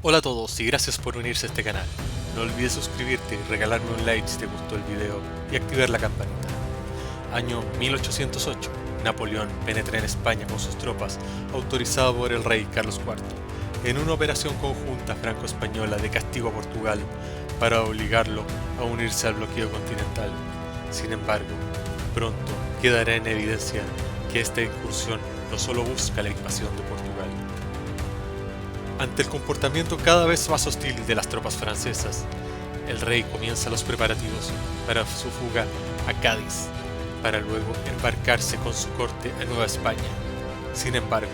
Hola a todos y gracias por unirse a este canal. No olvides suscribirte, regalarme un like si te gustó el video y activar la campanita. Año 1808. Napoleón penetra en España con sus tropas, autorizado por el rey Carlos IV, en una operación conjunta franco-española de castigo a Portugal para obligarlo a unirse al bloqueo continental. Sin embargo, pronto quedará en evidencia que esta incursión no solo busca la invasión de Portugal. Ante el comportamiento cada vez más hostil de las tropas francesas, el rey comienza los preparativos para su fuga a Cádiz, para luego embarcarse con su corte a Nueva España. Sin embargo,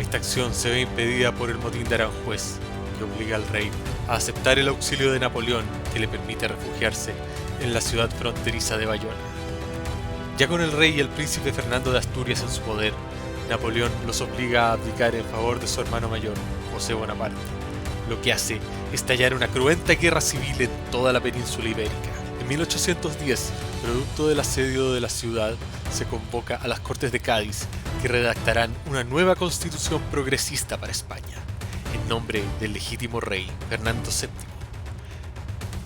esta acción se ve impedida por el motín de Aranjuez, que obliga al rey a aceptar el auxilio de Napoleón, que le permite refugiarse en la ciudad fronteriza de Bayona. Ya con el rey y el príncipe Fernando de Asturias en su poder, Napoleón los obliga a abdicar en favor de su hermano mayor, José Bonaparte, lo que hace estallar una cruenta guerra civil en toda la península ibérica. En 1810, producto del asedio de la ciudad, se convoca a las Cortes de Cádiz, que redactarán una nueva constitución progresista para España, en nombre del legítimo rey Fernando VII.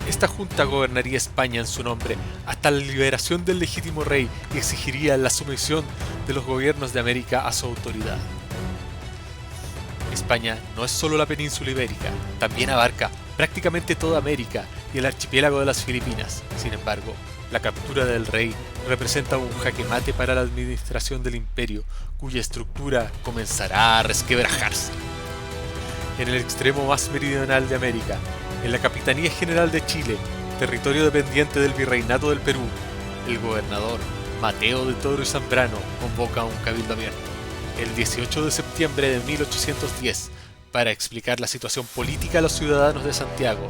Esta junta gobernaría España en su nombre hasta la liberación del legítimo rey y exigiría la sumisión de los gobiernos de América a su autoridad. España no es solo la península ibérica, también abarca prácticamente toda América y el archipiélago de las Filipinas. Sin embargo, la captura del rey representa un jaque mate para la administración del imperio, cuya estructura comenzará a resquebrajarse. En el extremo más meridional de América, en la Capitanía General de Chile, territorio dependiente del Virreinato del Perú, el gobernador Mateo de Toro y Zambrano convoca un cabildo abierto el 18 de septiembre de 1810 para explicar la situación política a los ciudadanos de Santiago.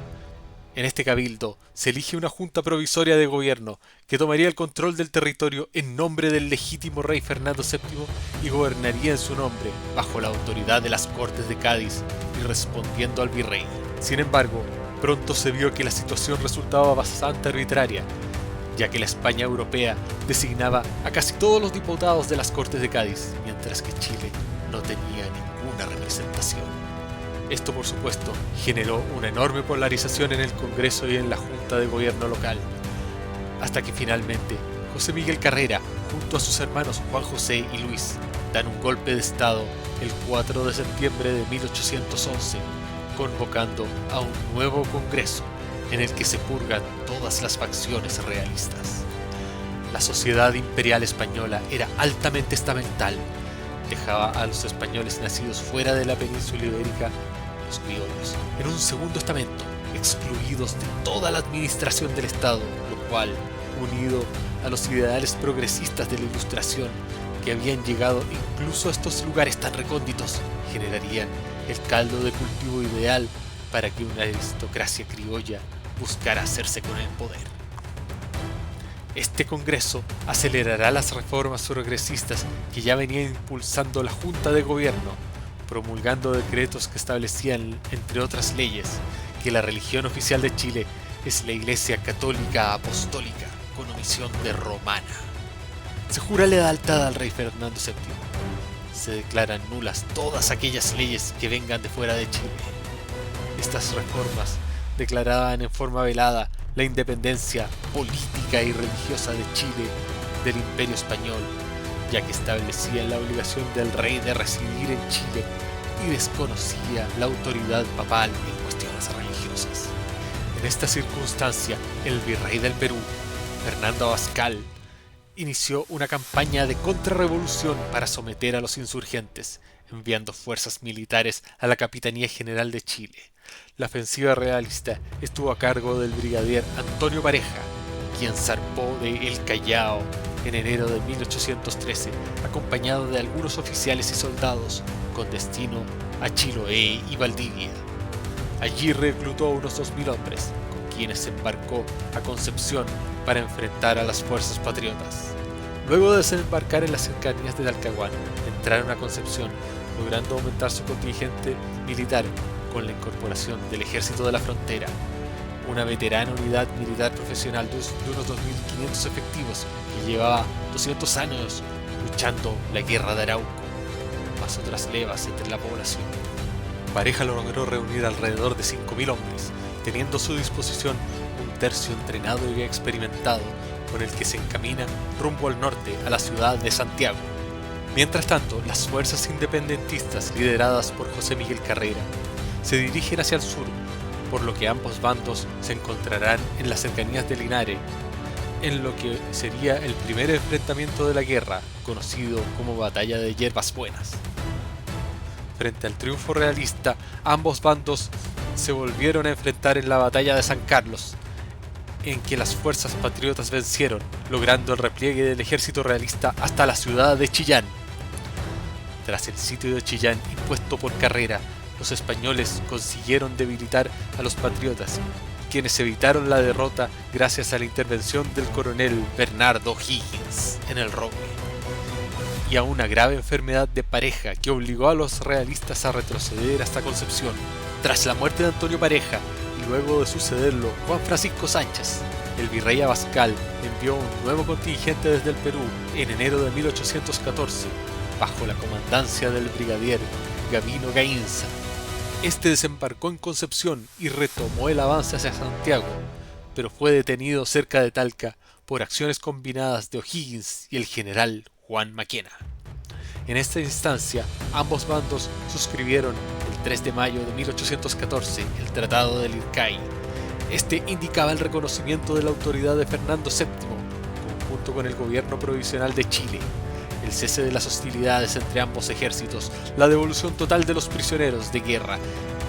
En este cabildo se elige una junta provisoria de gobierno que tomaría el control del territorio en nombre del legítimo rey Fernando VII y gobernaría en su nombre bajo la autoridad de las Cortes de Cádiz y respondiendo al virrey. Sin embargo, pronto se vio que la situación resultaba bastante arbitraria, ya que la España europea designaba a casi todos los diputados de las Cortes de Cádiz, mientras que Chile no tenía ninguna representación. Esto, por supuesto, generó una enorme polarización en el Congreso y en la Junta de Gobierno local, hasta que finalmente José Miguel Carrera, junto a sus hermanos Juan José y Luis, dan un golpe de Estado el 4 de septiembre de 1811, convocando a un nuevo Congreso, en el que se purgan todas las facciones realistas. La sociedad imperial española era altamente estamental, dejaba a los españoles nacidos fuera de la península ibérica, los criollos, en un segundo estamento, excluidos de toda la administración del Estado, lo cual, unido a los ideales progresistas de la Ilustración, que habían llegado incluso a estos lugares tan recónditos, generarían el caldo de cultivo ideal para que una aristocracia criolla buscara hacerse con el poder. Este Congreso acelerará las reformas progresistas que ya venía impulsando la Junta de Gobierno, promulgando decretos que establecían, entre otras leyes, que la religión oficial de Chile es la Iglesia Católica Apostólica, con omisión de romana. Se jura lealtad al rey Fernando VII. Se declaran nulas todas aquellas leyes que vengan de fuera de Chile. Estas reformas declaraban en forma velada la independencia política y religiosa de Chile del Imperio Español, ya que establecían la obligación del rey de residir en Chile y desconocía la autoridad papal en cuestiones religiosas. En esta circunstancia, el virrey del Perú, Fernando Abascal, inició una campaña de contrarrevolución para someter a los insurgentes, enviando fuerzas militares a la Capitanía General de Chile. La ofensiva realista estuvo a cargo del brigadier Antonio Pareja, quien zarpó de El Callao en enero de 1813, acompañado de algunos oficiales y soldados, con destino a Chiloé y Valdivia. Allí reclutó a unos 2000 hombres, con quienes se embarcó a Concepción para enfrentar a las fuerzas patriotas. Luego de desembarcar en las cercanías de Talcahuano, entraron a Concepción, logrando aumentar su contingente militar con la incorporación del Ejército de la Frontera, una veterana unidad militar profesional de unos 2.500 efectivos que llevaba 200 años luchando la guerra de Arauco, más otras levas entre la población. Pareja logró reunir alrededor de 5.000 hombres, teniendo a su disposición un tercio entrenado y experimentado, con el que se encamina rumbo al norte a la ciudad de Santiago. Mientras tanto, las fuerzas independentistas lideradas por José Miguel Carrera se dirigen hacia el sur, por lo que ambos bandos se encontrarán en las cercanías de Linares, en lo que sería el primer enfrentamiento de la guerra, conocido como Batalla de Yerbas Buenas. Frente al triunfo realista, ambos bandos se volvieron a enfrentar en la Batalla de San Carlos, en que las fuerzas patriotas vencieron, logrando el repliegue del ejército realista hasta la ciudad de Chillán. Tras el sitio de Chillán impuesto por Carrera, los españoles consiguieron debilitar a los patriotas, quienes evitaron la derrota gracias a la intervención del coronel Bernardo O'Higgins en el Roble, y a una grave enfermedad de Pareja que obligó a los realistas a retroceder hasta Concepción. Tras la muerte de Antonio Pareja, y luego de sucederlo Juan Francisco Sánchez, el virrey Abascal envió un nuevo contingente desde el Perú en enero de 1814, bajo la comandancia del brigadier Gavino Gainza. Este desembarcó en Concepción y retomó el avance hacia Santiago, pero fue detenido cerca de Talca por acciones combinadas de O'Higgins y el general Juan Maquena. En esta instancia, ambos bandos suscribieron el 3 de mayo de 1814 el Tratado de Lircay. Este indicaba el reconocimiento de la autoridad de Fernando VII, conjunto con el gobierno provisional de Chile, el cese de las hostilidades entre ambos ejércitos, la devolución total de los prisioneros de guerra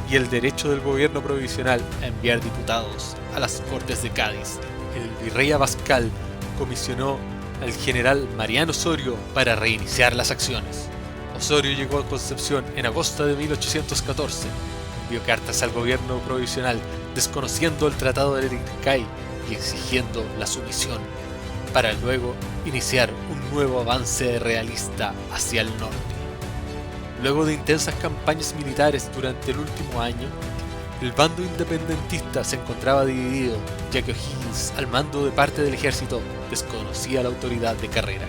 y el derecho del gobierno provisional a enviar diputados a las Cortes de Cádiz. El virrey Abascal comisionó al general Mariano Osorio para reiniciar las acciones. Osorio llegó a Concepción en agosto de 1814, envió cartas al gobierno provisional desconociendo el Tratado de Lircay y exigiendo la sumisión, para luego iniciar un nuevo avance realista hacia el norte. Luego de intensas campañas militares durante el último año, el bando independentista se encontraba dividido, ya que O'Higgins, al mando de parte del ejército, desconocía la autoridad de Carrera.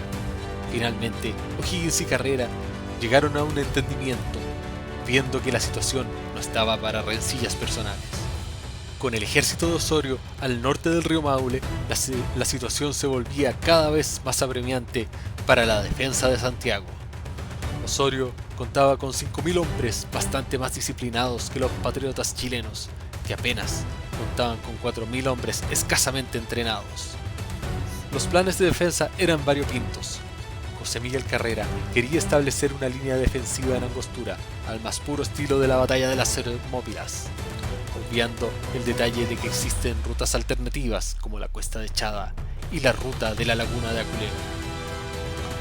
Finalmente, O'Higgins y Carrera llegaron a un entendimiento, viendo que la situación no estaba para rencillas personales. Con el ejército de Osorio al norte del río Maule, la situación se volvía cada vez más apremiante para la defensa de Santiago. Osorio contaba con 5.000 hombres bastante más disciplinados que los patriotas chilenos, que apenas contaban con 4.000 hombres escasamente entrenados. Los planes de defensa eran variopintos. José Miguel Carrera quería establecer una línea defensiva en Angostura, al más puro estilo de la batalla de las Termópilas, obviando el detalle de que existen rutas alternativas como la Cuesta de Chada y la ruta de la Laguna de Aculeo.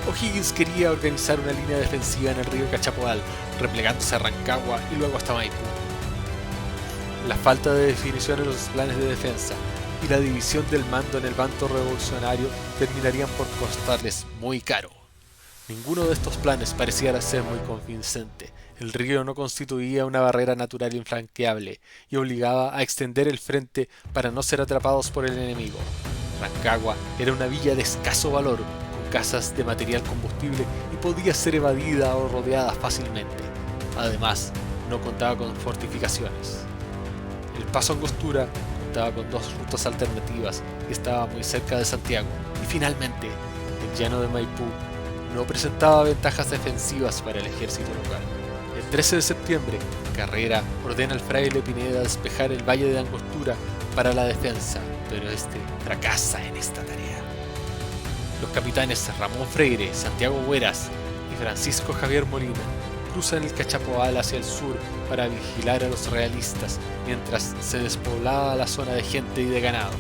O'Higgins quería organizar una línea defensiva en el río Cachapoal, replegándose a Rancagua y luego hasta Maipú. La falta de definición en los planes de defensa y la división del mando en el bando revolucionario terminarían por costarles muy caro. Ninguno de estos planes parecía ser muy convincente. El río no constituía una barrera natural infranqueable y obligaba a extender el frente para no ser atrapados por el enemigo. Rancagua era una villa de escaso valor, con casas de material combustible y podía ser evadida o rodeada fácilmente. Además, no contaba con fortificaciones. El paso a Angostura contaba con 2 rutas alternativas y estaba muy cerca de Santiago. Y finalmente, el llano de Maipú no presentaba ventajas defensivas para el ejército local. El 13 de septiembre, Carrera ordena al fraile Pineda despejar el valle de Angostura para la defensa, pero este fracasa en esta tarea. Los capitanes Ramón Freire, Santiago Hueras y Francisco Javier Molina cruzan el Cachapoal hacia el sur para vigilar a los realistas mientras se despoblaba la zona de gente y de ganado.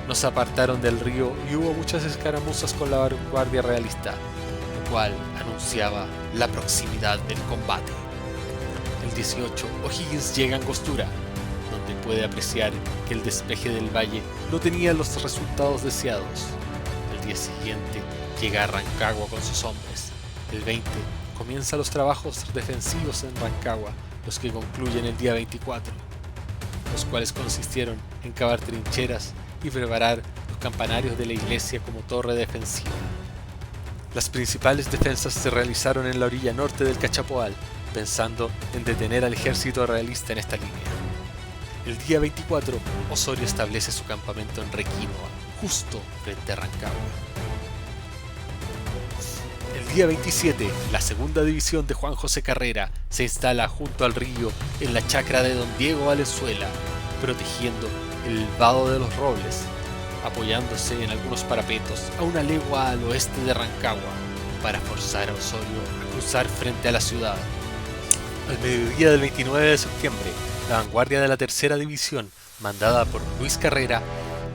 No se apartaron del río y hubo muchas escaramuzas con la vanguardia realista, lo cual anunciaba la proximidad del combate. El 18, O'Higgins llega a Angostura, donde puede apreciar que el despeje del valle no tenía los resultados deseados. El día siguiente llega a Rancagua con sus hombres. El 20 comienza los trabajos defensivos en Rancagua, los que concluyen el día 24, los cuales consistieron en cavar trincheras y preparar los campanarios de la iglesia como torre defensiva. Las principales defensas se realizaron en la orilla norte del Cachapoal, pensando en detener al ejército realista en esta línea. El día 24, Osorio establece su campamento en Requinoa, justo frente a Rancagua. El día 27, la segunda división de Juan José Carrera se instala junto al río en la chacra de don Diego Valenzuela, protegiendo el vado de los Robles, apoyándose en algunos parapetos a una legua al oeste de Rancagua para forzar a Osorio a cruzar frente a la ciudad. Al mediodía del 29 de septiembre, la vanguardia de la tercera división, mandada por Luis Carrera,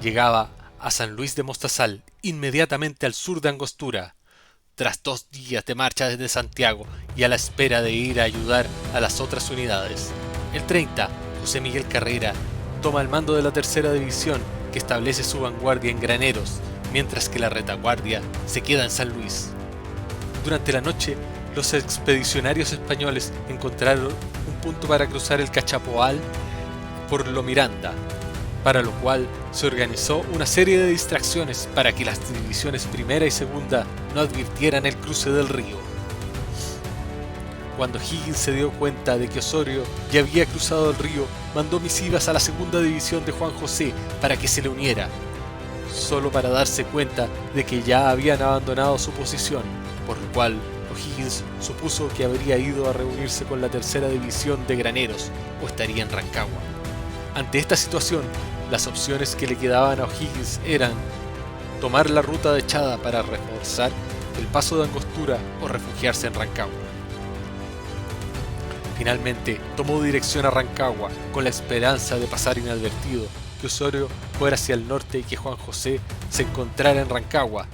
llegaba a San Luis de Mostazal, inmediatamente al sur de Angostura. Tras 2 días de marcha desde Santiago y a la espera de ir a ayudar a las otras unidades, el 30, José Miguel Carrera toma el mando de la tercera división, que establece su vanguardia en Graneros, mientras que la retaguardia se queda en San Luis. Durante la noche, los expedicionarios españoles encontraron un punto para cruzar el Cachapoal por Lo Miranda, para lo cual se organizó una serie de distracciones para que las divisiones primera y segunda no advirtieran el cruce del río. Cuando Higgins se dio cuenta de que Osorio ya había cruzado el río, mandó misivas a la segunda división de Juan José para que se le uniera, solo para darse cuenta de que ya habían abandonado su posición, por lo cual O'Higgins supuso que habría ido a reunirse con la tercera división de Graneros o estaría en Rancagua. Ante esta situación, las opciones que le quedaban a O'Higgins eran tomar la ruta de Chada para reforzar el paso de Angostura o refugiarse en Rancagua. Finalmente, tomó dirección a Rancagua con la esperanza de pasar inadvertido, que Osorio fuera hacia el norte y que Juan José se encontrara en Rancagua.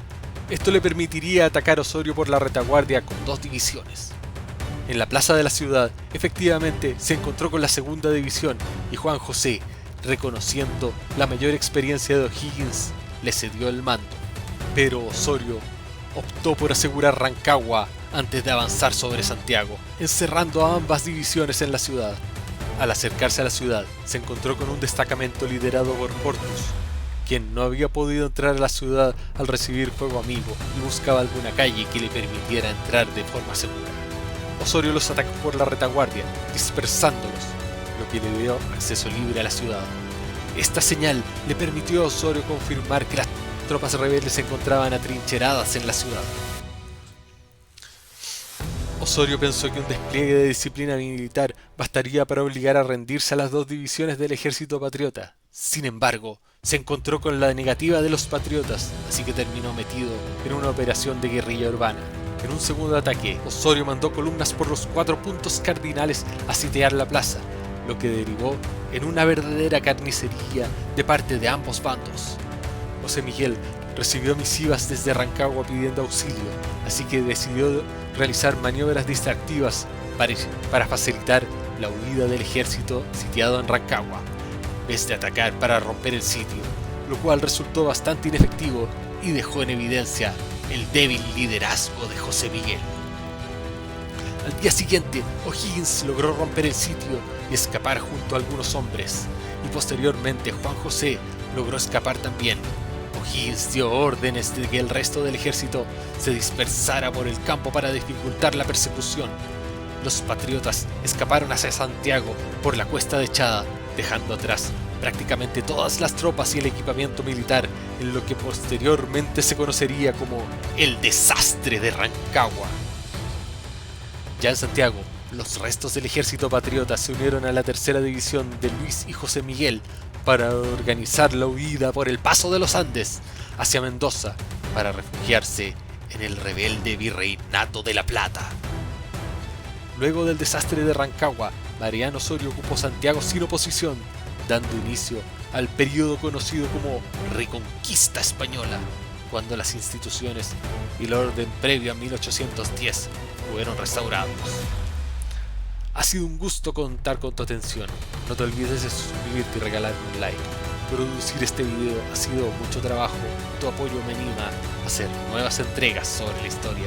Esto le permitiría atacar a Osorio por la retaguardia con 2 divisiones. En la plaza de la ciudad, efectivamente, se encontró con la segunda división y Juan José, reconociendo la mayor experiencia de O'Higgins, le cedió el mando. Pero Osorio optó por asegurar Rancagua antes de avanzar sobre Santiago, encerrando a ambas divisiones en la ciudad. Al acercarse a la ciudad, se encontró con un destacamento liderado por Portus, quien no había podido entrar a la ciudad al recibir fuego amigo y buscaba alguna calle que le permitiera entrar de forma segura. Osorio los atacó por la retaguardia, dispersándolos, lo que le dio acceso libre a la ciudad. Esta señal le permitió a Osorio confirmar que las tropas rebeldes se encontraban atrincheradas en la ciudad. Osorio pensó que un despliegue de disciplina militar bastaría para obligar a rendirse a las 2 divisiones del ejército patriota. Sin embargo, se encontró con la negativa de los patriotas, así que terminó metido en una operación de guerrilla urbana. En un segundo ataque, Osorio mandó columnas por los 4 puntos cardinales a sitiar la plaza, lo que derivó en una verdadera carnicería de parte de ambos bandos. José Miguel recibió misivas desde Rancagua pidiendo auxilio, así que decidió realizar maniobras distractivas para facilitar la huida del ejército sitiado en Rancagua, en vez de atacar para romper el sitio, lo cual resultó bastante inefectivo y dejó en evidencia el débil liderazgo de José Miguel. Al día siguiente, O'Higgins logró romper el sitio y escapar junto a algunos hombres, y posteriormente Juan José logró escapar también. O'Higgins dio órdenes de que el resto del ejército se dispersara por el campo para dificultar la persecución. Los patriotas escaparon hacia Santiago por la cuesta de Chada, dejando atrás prácticamente todas las tropas y el equipamiento militar en lo que posteriormente se conocería como el desastre de Rancagua. Ya en Santiago, los restos del ejército patriota se unieron a la tercera división de Luis y José Miguel para organizar la huida por el paso de los Andes hacia Mendoza para refugiarse en el rebelde Virreinato de La Plata. Luego del desastre de Rancagua, Mariano Osorio ocupó Santiago sin oposición, dando inicio al periodo conocido como Reconquista Española, cuando las instituciones y el orden previo a 1810 fueron restaurados. Ha sido un gusto contar con tu atención. No te olvides de suscribirte y regalarme un like. Producir este video ha sido mucho trabajo. Tu apoyo me anima a hacer nuevas entregas sobre la historia